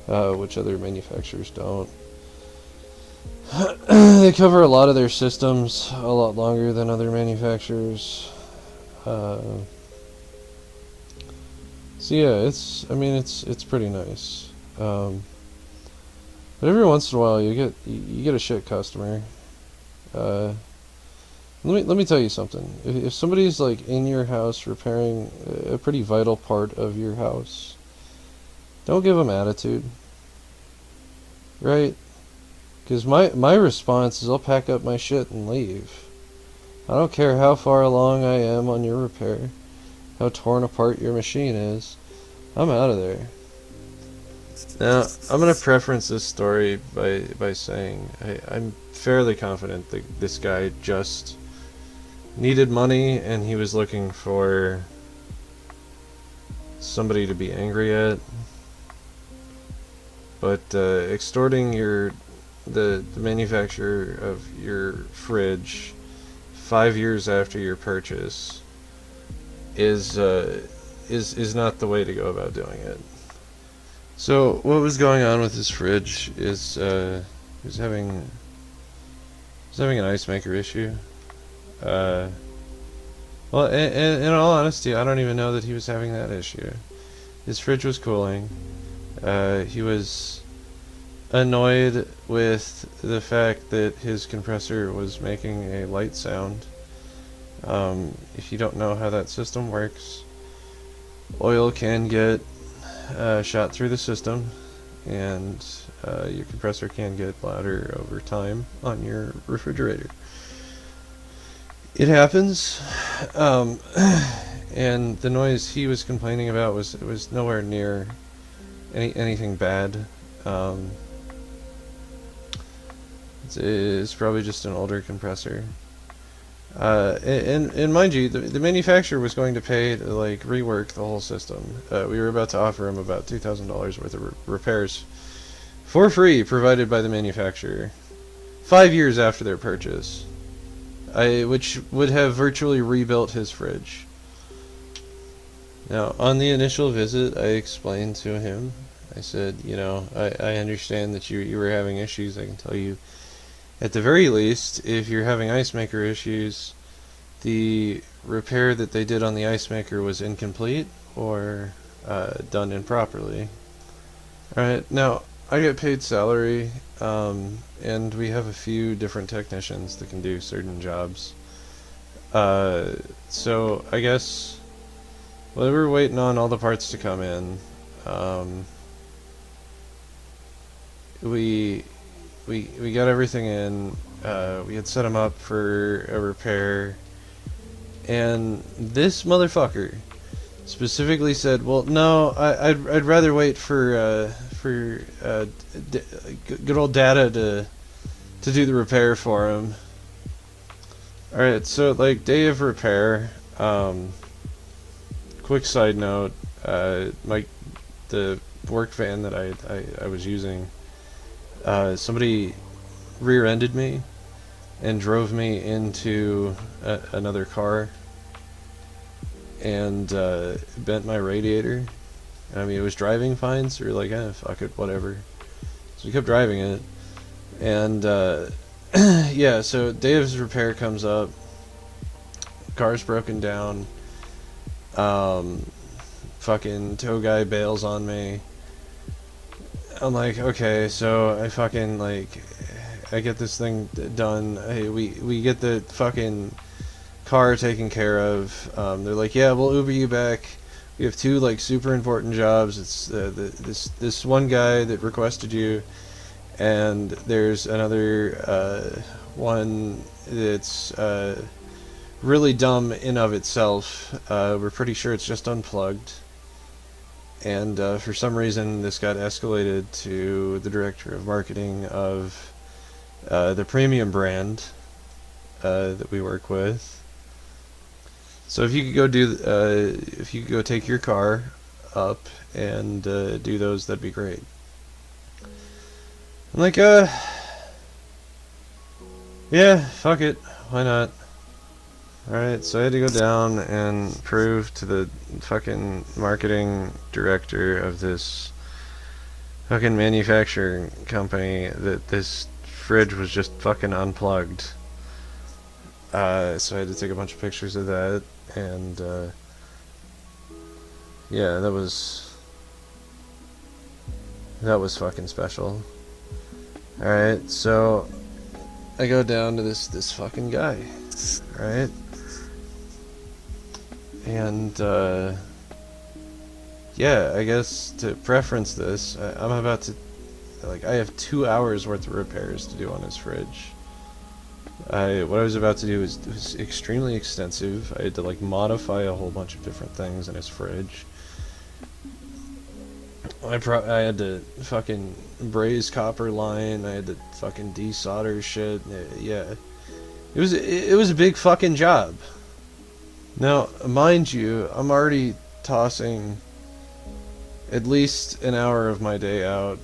which other manufacturers don't. They cover a lot of their systems a lot longer than other manufacturers. Uh, so yeah, it's pretty nice. But every once in a while, you get a shit customer. Uh, let me tell you something. If somebody's like in your house repairing a pretty vital part of your house, don't give them attitude, right? Because my response is I'll pack up my shit and leave. I don't care how far along I am on your repair, how torn apart your machine is. I'm out of there. Now, I'm going to preference this story by saying I'm fairly confident that this guy just needed money and he was looking for somebody to be angry at. But extorting the manufacturer of your fridge 5 years after your purchase is not the way to go about doing it. So what was going on with his fridge is he was having an ice maker issue. Uh, well, in all honesty, I don't even know that he was having that issue. His fridge was cooling. He was annoyed with the fact that his compressor was making a light sound. If you don't know how that system works, oil can get shot through the system, and your compressor can get louder over time on your refrigerator. It happens, and the noise he was complaining about was nowhere near anything bad. It's probably just an older compressor. And mind you, the manufacturer was going to pay to like rework the whole system. We were about to offer him about $2,000 worth of repairs for free, provided by the manufacturer, 5 years after their purchase, which would have virtually rebuilt his fridge. Now, on the initial visit, I explained to him. I said, I understand that you were having issues. I can tell you, at the very least, if you're having ice maker issues, the repair that they did on the ice maker was incomplete or done improperly. Alright, now, I get paid salary, and we have a few different technicians that can do certain jobs. So, I guess, while we were waiting on all the parts to come in, we got everything in. We had set him up for a repair, and this motherfucker specifically said, "Well, no, I'd rather wait for good old Data to do the repair for him." All right, so like day of repair. Quick side note: the work van that I was using. Somebody rear-ended me and drove me into another car and bent my radiator. I mean, it was driving fine, so we were like, fuck it, whatever. So we kept driving it, and yeah, so day of repair comes up, car's broken down, fucking tow guy bails on me. I'm like, okay, so I fucking, like, I get this thing done. We get the fucking car taken care of. They're like, yeah, we'll Uber you back. We have two, like, super important jobs. It's this one guy that requested you, and there's another one that's really dumb in of itself. We're pretty sure it's just unplugged. And for some reason, this got escalated to the director of marketing of the premium brand that we work with. So if you could go take your car up and do those, that'd be great. I'm like, yeah, fuck it, why not? Alright, so I had to go down and prove to the fucking marketing director of this fucking manufacturing company that this fridge was just fucking unplugged. So I had to take a bunch of pictures of that, and yeah, that was fucking special. All right, so I go down to this fucking guy, right, and yeah, I guess to preference this, I'm about to, like, I have 2 hours worth of repairs to do on his fridge. What I was about to do was extremely extensive. I had to like modify a whole bunch of different things in his fridge. I had to fucking braze copper line. I had to fucking desolder shit. Yeah, it was a big fucking job. Now, mind you, I'm already tossing at least an hour of my day out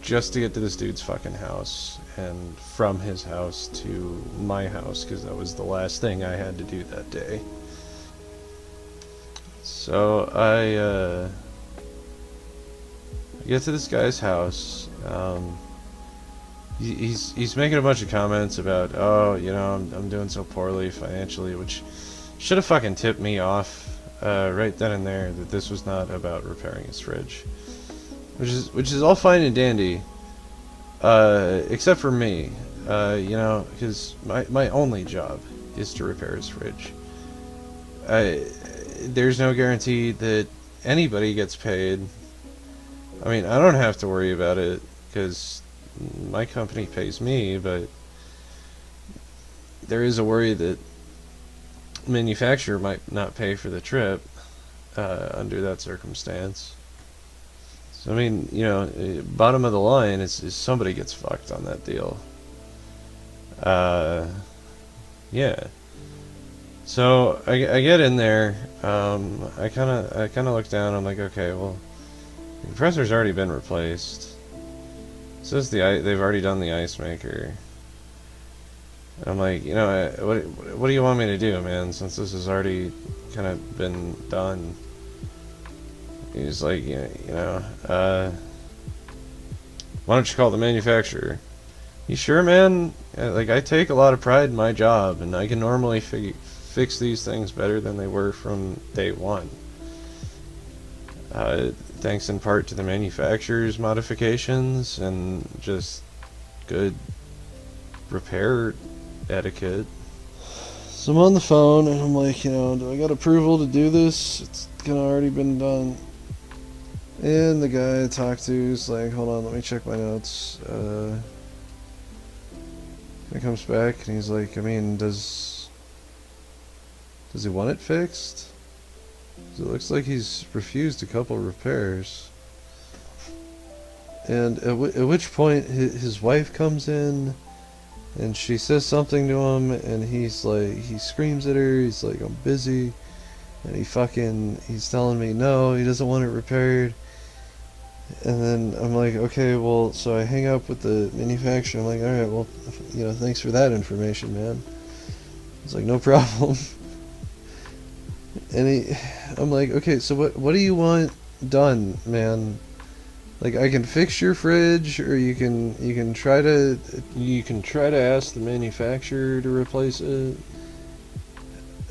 just to get to this dude's fucking house, and from his house to my house, because that was the last thing I had to do that day. So I get to this guy's house. He's making a bunch of comments about, oh, you know, I'm doing so poorly financially, which should have fucking tipped me off right then and there that this was not about repairing his fridge, which is all fine and dandy, except for me, you know, because my only job is to repair his fridge. There's no guarantee that anybody gets paid. I mean, I don't have to worry about it because my company pays me, but there is a worry that manufacturer might not pay for the trip under that circumstance. So I mean, you know, bottom of the line is somebody gets fucked on that deal. Yeah. So I get in there. I kind of look down. I'm like, okay, well, the compressor's already been replaced. It says they've already done the ice maker. And I'm like, you know, what do you want me to do, man? Since this has already kind of been done. He's like, you know, why don't you call the manufacturer? You sure, man? Like, I take a lot of pride in my job, and I can normally fix these things better than they were from day one. Thanks in part to the manufacturer's modifications and just good repair etiquette. So I'm on the phone, and I'm like, you know, do I got approval to do this? It's kind of already been done. And the guy I talked to is like, hold on, let me check my notes. He comes back and he's like, I mean, does he want it fixed? 'Cause it looks like he's refused a couple repairs. And at which point his wife comes in and she says something to him, and he's like, he screams at her, he's like, I'm busy. And he's telling me no, he doesn't want it repaired. And then I'm like, okay, well, so I hang up with the manufacturer. I'm like, all right, well, you know, thanks for that information, man. It's like, no problem. And I'm like, okay, so what do you want done, man? Like, I can fix your fridge, or you can try to ask the manufacturer to replace it.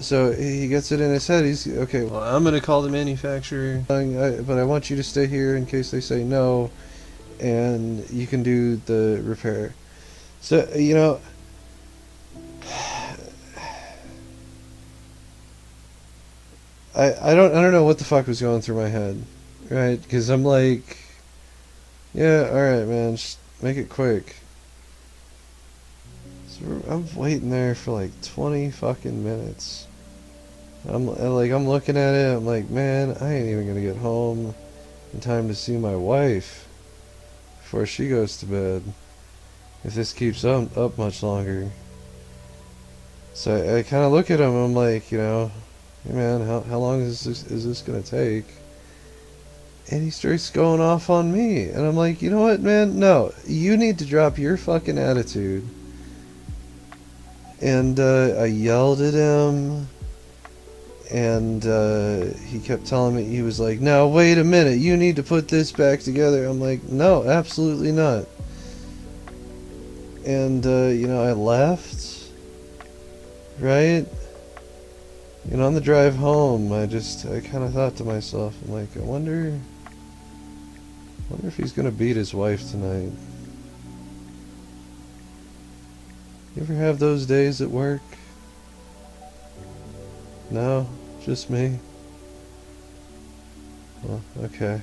So he gets it in his head. He's okay. Well, I'm gonna call the manufacturer, but I want you to stay here in case they say no, and you can do the repair. So, you know, I don't know what the fuck was going through my head, right? Because I'm like, yeah, all right, man, just make it quick. So I'm waiting there for like 20 fucking minutes. I'm looking at it, I'm like, man, I ain't even gonna get home in time to see my wife before she goes to bed if this keeps up much longer. So I kind of look at him, I'm like, you know, hey man, how long is this gonna take? And he starts going off on me, and I'm like, you know what, man, no, you need to drop your fucking attitude. And I yelled at him. And he kept telling me, he was like, "Now wait a minute, you need to put this back together." I'm like, "No, absolutely not." And I left, right? And on the drive home, I kind of thought to myself, I'm like, I wonder if he's gonna beat his wife tonight. You ever have those days at work? No, just me. Well, okay.